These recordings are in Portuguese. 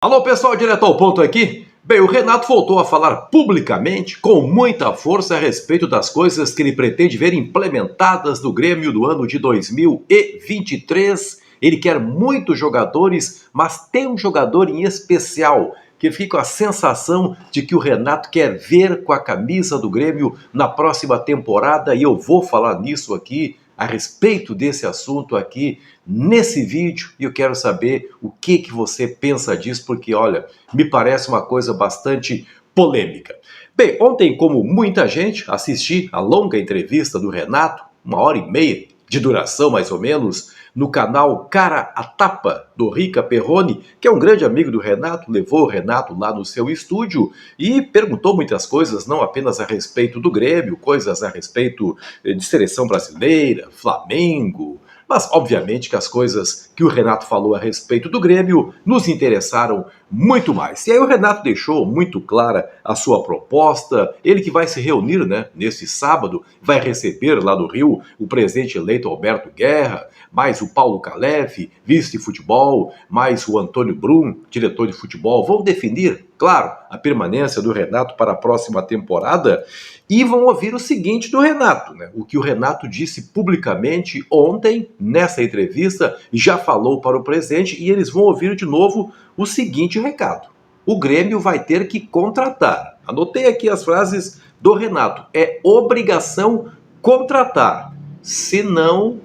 Alô pessoal, direto ao ponto aqui. Bem, o Renato voltou a falar publicamente, com muita força, a respeito das coisas que ele pretende ver implementadas no Grêmio do ano de 2023. Ele quer muitos jogadores, mas tem um jogador em especial que fica com a sensação de que o Renato quer ver com a camisa do Grêmio na próxima temporada, e eu vou falar nisso aqui, a respeito desse assunto aqui, nesse vídeo, e eu quero saber o que você pensa disso, porque, olha, me parece uma coisa bastante polêmica. Bem, ontem, como muita gente, assisti a longa entrevista do Renato, 1h30 de duração, mais ou menos, no canal Cara a Tapa, do Rica Perrone, que é um grande amigo do Renato, levou o Renato lá no seu estúdio e perguntou muitas coisas, não apenas a respeito do Grêmio, coisas a respeito de seleção brasileira, Flamengo, mas obviamente que as coisas que o Renato falou a respeito do Grêmio nos interessaram muito mais. E aí o Renato deixou muito clara a sua proposta, ele que vai se reunir, nesse sábado, vai receber lá no Rio o presidente eleito Alberto Guerra, mais o Paulo Calef, vice de futebol, mais o Antônio Brum, diretor de futebol, vão definir, claro, a permanência do Renato para a próxima temporada e vão ouvir o seguinte do Renato, o que o Renato disse publicamente ontem, nessa entrevista, já falou para o presidente, e eles vão ouvir de novo o seguinte recado. O Grêmio vai ter que contratar. Anotei aqui as frases do Renato. É obrigação contratar. Se não,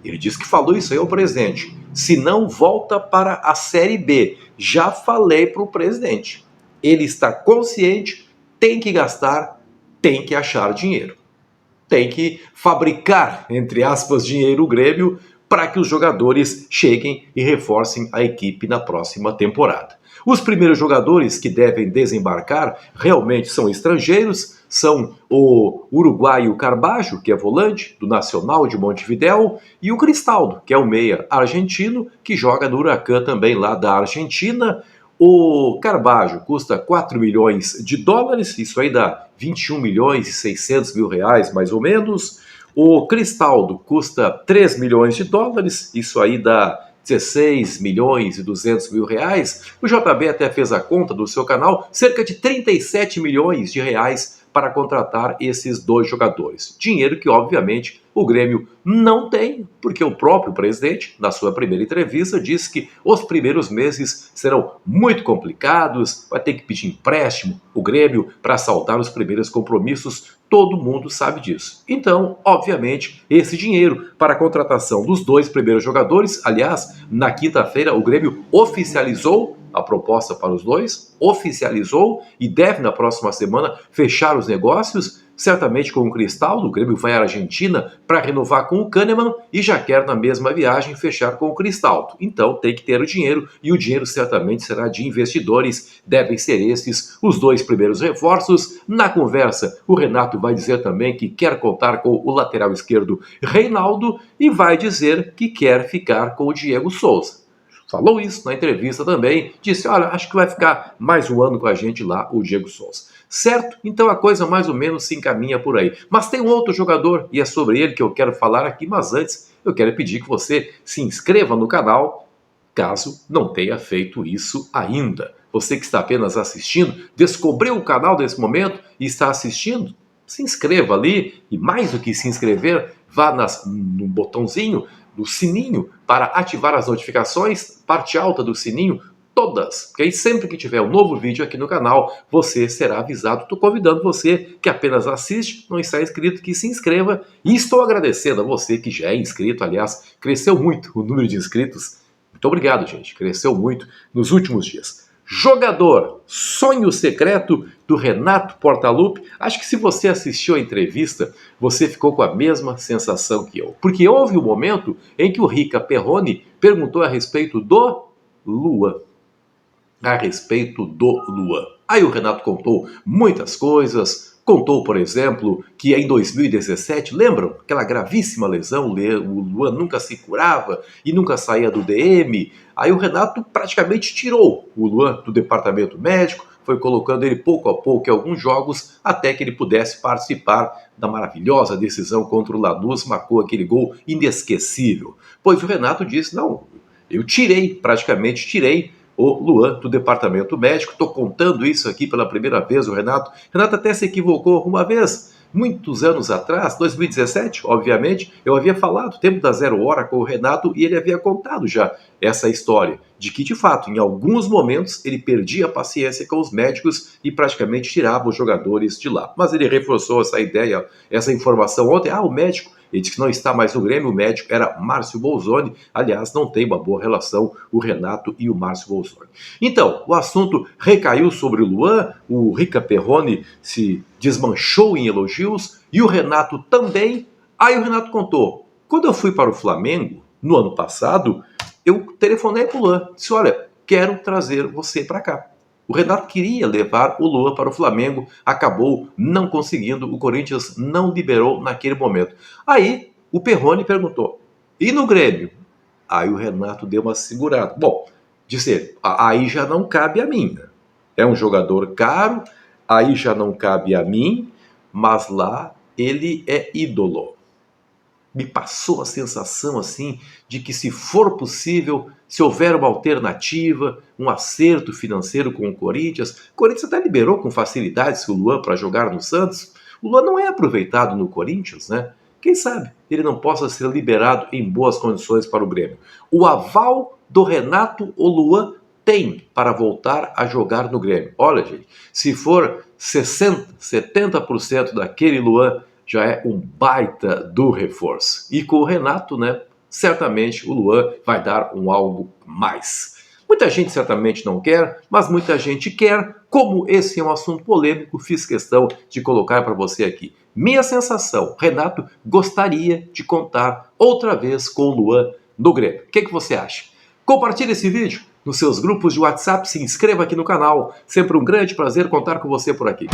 ele disse que falou isso aí ao presidente, se não, volta para a Série B. Já falei para o presidente. Ele está consciente, tem que gastar, tem que achar dinheiro. Tem que fabricar, entre aspas, dinheiro o Grêmio para que os jogadores cheguem e reforcem a equipe na próxima temporada. Os primeiros jogadores que devem desembarcar realmente são estrangeiros, são o uruguaio Carbajo, que é volante do Nacional de Montevidéu, e o Cristaldo, que é o meia argentino, que joga no Huracan também lá da Argentina. O Carbajo custa 4 milhões de dólares, isso aí dá 21 milhões e 600 mil reais mais ou menos. O Cristaldo custa 3 milhões de dólares, isso aí dá 16 milhões e 200 mil reais. O JB até fez a conta do seu canal, cerca de 37 milhões de reais para contratar esses dois jogadores. Dinheiro que, obviamente, o Grêmio não tem, porque o próprio presidente, na sua primeira entrevista, disse que os primeiros meses serão muito complicados, vai ter que pedir empréstimo o Grêmio para saltar os primeiros compromissos. Todo mundo sabe disso. Então, obviamente, esse dinheiro para a contratação dos dois primeiros jogadores, aliás, na quinta-feira o Grêmio oficializou a proposta para os dois, oficializou e deve na próxima semana fechar os negócios, certamente com o Cristaldo. O Grêmio vai à Argentina para renovar com o Kahneman e já quer na mesma viagem fechar com o Cristaldo. Então tem que ter o dinheiro, e o dinheiro certamente será de investidores, devem ser esses os dois primeiros reforços. Na conversa, o Renato vai dizer também que quer contar com o lateral esquerdo Reinaldo e vai dizer que quer ficar com o Diego Souza. Falou isso na entrevista também, disse, olha, acho que vai ficar mais um ano com a gente lá, o Diego Souza. Certo? Então a coisa mais ou menos se encaminha por aí. Mas tem um outro jogador, e é sobre ele que eu quero falar aqui, mas antes eu quero pedir que você se inscreva no canal, caso não tenha feito isso ainda. Você que está apenas assistindo, descobriu o canal nesse momento e está assistindo, se inscreva ali, e mais do que se inscrever, vá no botãozinho do sininho para ativar as notificações, parte alta do sininho, todas, porque aí sempre que tiver um novo vídeo aqui no canal, você será avisado. Estou convidando você que apenas assiste, não está inscrito, que se inscreva, e estou agradecendo a você que já é inscrito. Aliás, cresceu muito o número de inscritos. Muito obrigado, gente, cresceu muito nos últimos dias. Jogador, sonho secreto do Renato Portaluppi. Acho que se você assistiu a entrevista, você ficou com a mesma sensação que eu. Porque houve um momento em que o Rica Perrone perguntou a respeito do Luan. Aí o Renato contou muitas coisas. Contou, por exemplo, que em 2017, lembram? Aquela gravíssima lesão, o Luan nunca se curava e nunca saía do DM. Aí o Renato praticamente tirou o Luan do departamento médico, foi colocando ele pouco a pouco em alguns jogos, até que ele pudesse participar da maravilhosa decisão contra o Lanús, marcou aquele gol inesquecível. Pois o Renato disse, não, eu praticamente tirei o Luan do departamento médico. Estou contando isso aqui pela primeira vez, o Renato. Renato até se equivocou uma vez, muitos anos atrás, 2017, obviamente, eu havia falado, tempo da 0 hora com o Renato, e ele havia contado já essa história, de que, de fato, em alguns momentos, ele perdia a paciência com os médicos e praticamente tirava os jogadores de lá. Mas ele reforçou essa ideia, essa informação ontem. O médico, ele disse que não está mais no Grêmio, o médico era Márcio Bolzoni. Aliás, não tem uma boa relação o Renato e o Márcio Bolzoni. Então, o assunto recaiu sobre o Luan, o Rica Perrone se desmanchou em elogios e o Renato também. Aí o Renato contou, quando eu fui para o Flamengo, no ano passado, eu telefonei para o Luan, disse, olha, quero trazer você para cá. O Renato queria levar o Luan para o Flamengo, acabou não conseguindo, o Corinthians não liberou naquele momento. Aí o Perrone perguntou, e no Grêmio? Aí o Renato deu uma segurada. Bom, disse ele, aí já não cabe a mim. É um jogador caro, aí já não cabe a mim, mas lá ele é ídolo. Me passou a sensação assim de que, se for possível, se houver uma alternativa, um acerto financeiro com o Corinthians até liberou com facilidade o Luan para jogar no Santos. O Luan não é aproveitado no Corinthians, né? Quem sabe ele não possa ser liberado em boas condições para o Grêmio. O aval do Renato, o Luan tem para voltar a jogar no Grêmio. Olha, gente, se for 60%, 70% daquele Luan, já é um baita do reforço. E com o Renato, né, certamente o Luan vai dar um algo mais. Muita gente certamente não quer, mas muita gente quer. Como esse é um assunto polêmico, fiz questão de colocar para você aqui. Minha sensação, Renato gostaria de contar outra vez com o Luan no Grêmio. O que você acha? Compartilhe esse vídeo nos seus grupos de WhatsApp, se inscreva aqui no canal. Sempre um grande prazer contar com você por aqui.